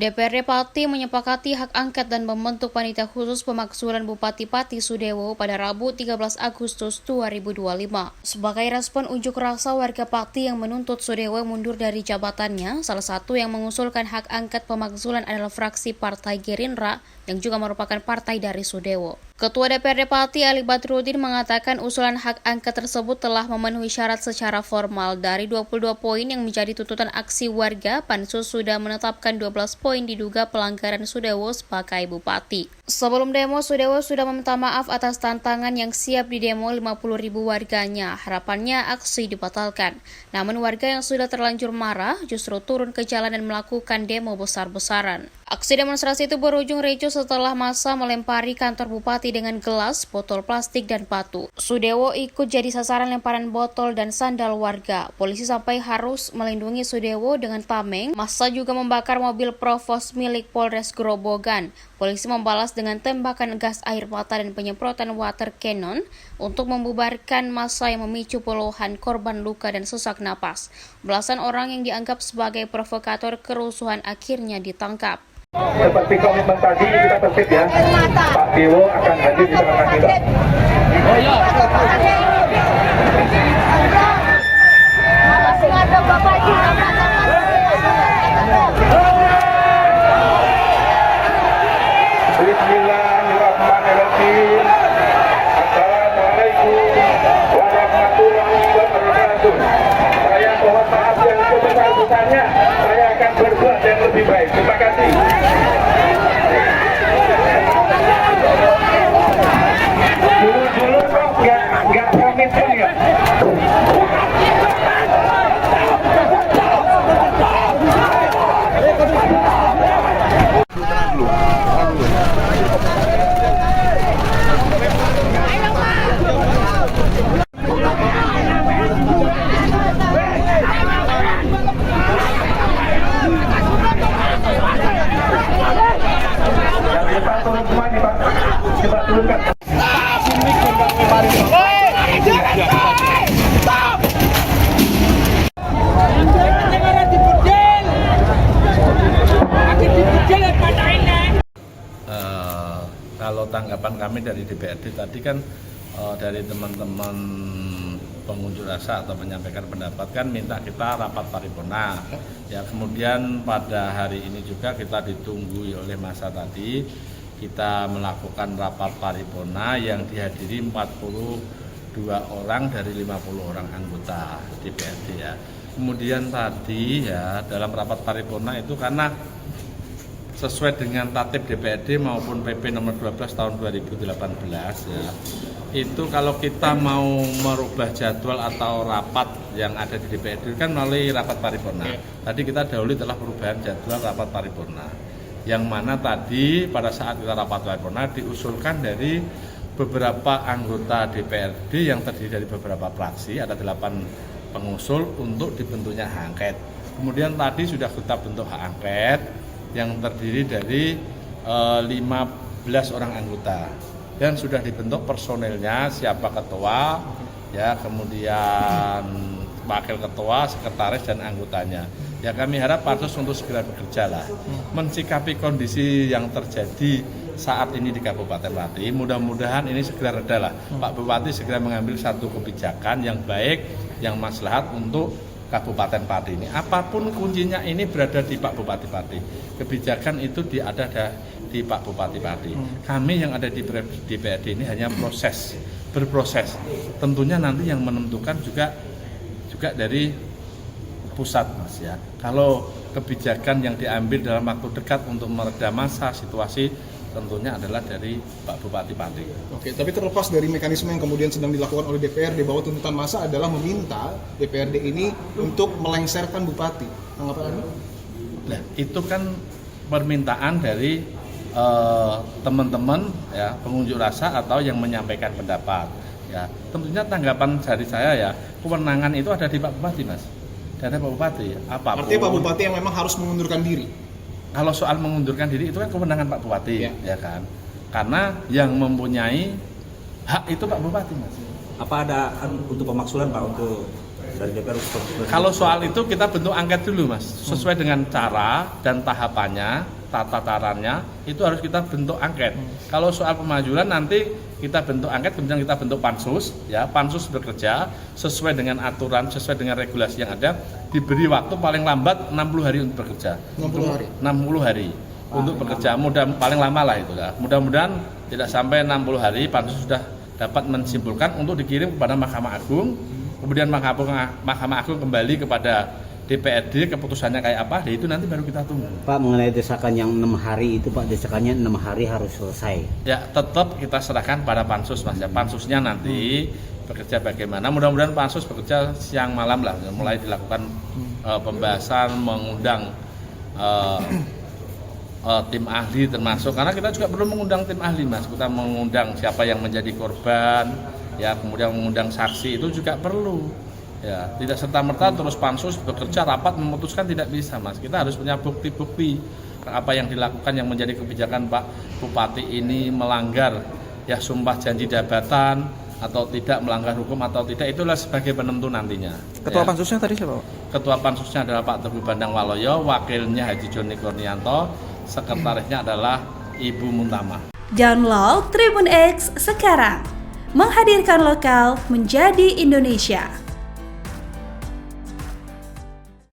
DPRD Pati menyepakati hak angket dan membentuk panitia khusus pemakzulan Bupati Pati Sudewo pada Rabu 13 Agustus 2025. Sebagai respon unjuk rasa warga Pati yang menuntut Sudewo mundur dari jabatannya, salah satu yang mengusulkan hak angket pemakzulan adalah fraksi Partai Gerindra yang juga merupakan partai dari Sudewo. Ketua DPRD Pati Ali Badrudin mengatakan usulan hak angket tersebut telah memenuhi syarat secara formal. Dari 22 poin yang menjadi tuntutan aksi warga, Pansus sudah menetapkan 12 poin diduga pelanggaran Sudewo sebagai bupati. Sebelum demo, Sudewo sudah meminta maaf atas tantangan yang siap didemo 50.000 warganya. Harapannya aksi dibatalkan. Namun warga yang sudah terlanjur marah justru turun ke jalan dan melakukan demo besar-besaran. Aksi demonstrasi itu berujung ricuh setelah massa melempari kantor bupati dengan gelas, botol plastik, dan batu. Sudewo ikut jadi sasaran lemparan botol dan sandal warga. Polisi sampai harus melindungi Sudewo dengan tameng. Massa juga membakar mobil provos milik Polres Grobogan. Polisi membalas dengan tembakan gas air mata dan penyemprotan water cannon untuk membubarkan massa yang memicu puluhan korban luka dan sesak napas. Belasan orang yang dianggap sebagai provokator kerusuhan akhirnya ditangkap. Seperti komitmen tadi kita tertib ya, Pak Dewo akan hadir di tengah kita. Oh ya. Masih ada Bapak Ji. Bismillahirrahmanirrahim. Assalamualaikum warahmatullahi wabarakatuh. Saya mohon maaf yang sebesar-besarnya. Saya akan berbuat yang lebih baik. Terima kasih. Dulu kok nggak komitmen ya. Turun semua nih Pak. Coba turunkan. Kalau tanggapan kami dari DPRD tadi kan dari teman-teman pengunjuk rasa atau menyampaikan pendapat kan minta kita rapat paripurna. Ya kemudian pada hari ini juga kita ditunggu oleh masa tadi kita melakukan rapat paripurna yang dihadiri 42 orang dari 50 orang anggota DPRD ya. Kemudian tadi ya dalam rapat paripurna itu karena sesuai dengan tatib DPRD maupun PP nomor 12 tahun 2018 ya. Itu kalau kita mau merubah jadwal atau rapat yang ada di DPRD kan melalui rapat paripurna. Tadi kita dahulu telah perubahan jadwal rapat paripurna. Yang mana tadi pada saat kita rapat paripurna diusulkan dari beberapa anggota DPRD yang terdiri dari beberapa fraksi, ada 8 pengusul untuk dibentuknya hak angket. Kemudian tadi sudah kita bentuk hak angket yang terdiri dari 15 orang anggota dan sudah dibentuk personelnya, siapa ketua, ya kemudian wakil ketua, sekretaris dan anggotanya. Ya kami harap pansus untuk segera bekerja lah, mensikapi kondisi yang terjadi saat ini di Kabupaten Pati. Mudah-mudahan ini segera reda lah. Pak Bupati segera mengambil satu kebijakan yang baik, yang maslahat untuk Kabupaten Pati ini. Apapun kuncinya ini berada di Pak Bupati Pati. Kebijakan itu ada di Pak Bupati Pati. Kami yang ada di DPRD ini hanya berproses. Tentunya nanti yang menentukan juga dari pusat Mas ya. Kalau kebijakan yang diambil dalam waktu dekat untuk mereda masa situasi tentunya adalah dari Pak Bupati Pati. Oke, tapi terlepas dari mekanisme yang kemudian sedang dilakukan oleh DPRD bahwa tuntutan massa adalah meminta DPRD ini untuk melengsarkan bupati. Tanggapan Anda? Nah, itu kan permintaan dari teman-teman ya pengunjuk rasa atau yang menyampaikan pendapat. Ya, tentunya tanggapan dari saya ya, kewenangan itu ada di Pak Bupati, Mas. Dari Pak Bupati. Apapun. Artinya Pak Bupati yang memang harus mengundurkan diri. Kalau soal mengundurkan diri itu kan kewenangan Pak Bupati, ya kan. Karena yang mempunyai hak itu Pak Bupati, Mas. Apa ada untuk pemaksulan Pak untuk dari DPR untuk Kalau soal itu kita bentuk angket dulu Mas, sesuai dengan cara dan tahapannya, tata caranya itu harus kita bentuk angket. Kalau soal pemajulan nanti kita bentuk angket, kemudian kita bentuk pansus, ya pansus bekerja sesuai dengan aturan, sesuai dengan regulasi yang ada, diberi waktu paling lambat 60 hari untuk bekerja. 60 hari. 60 hari untuk bekerja, paling lama lah itu lah. Mudah-mudahan tidak sampai 60 hari pansus sudah dapat menyimpulkan untuk dikirim kepada Mahkamah Agung. Kemudian Mahkamah Agung kembali kepada DPRD, keputusannya kayak apa, itu nanti baru kita tunggu. Pak, mengenai desakan yang 6 hari itu, Pak, desakannya 6 hari harus selesai. Ya, tetap kita serahkan pada pansus Mas ya. Pansusnya nanti bekerja bagaimana. Mudah-mudahan pansus bekerja siang malam lah, mulai dilakukan pembahasan, mengundang tim ahli termasuk, karena kita juga perlu mengundang tim ahli Mas. Kita mengundang siapa yang menjadi korban, ya kemudian mengundang saksi itu juga perlu. Ya, tidak serta-merta terus pansus bekerja rapat memutuskan, tidak bisa Mas. Kita harus punya bukti-bukti apa yang dilakukan yang menjadi kebijakan Pak Bupati ini melanggar ya sumpah janji jabatan atau tidak, melanggar hukum atau tidak, itulah sebagai penentu nantinya. Ketua pansusnya tadi siapa Pak? Ketua pansusnya adalah Pak Teguh Bandang Waloyo, wakilnya Haji Joni Kurnianto, sekretarisnya adalah Ibu Muntama. Download Tribun X sekarang, menghadirkan lokal menjadi Indonesia.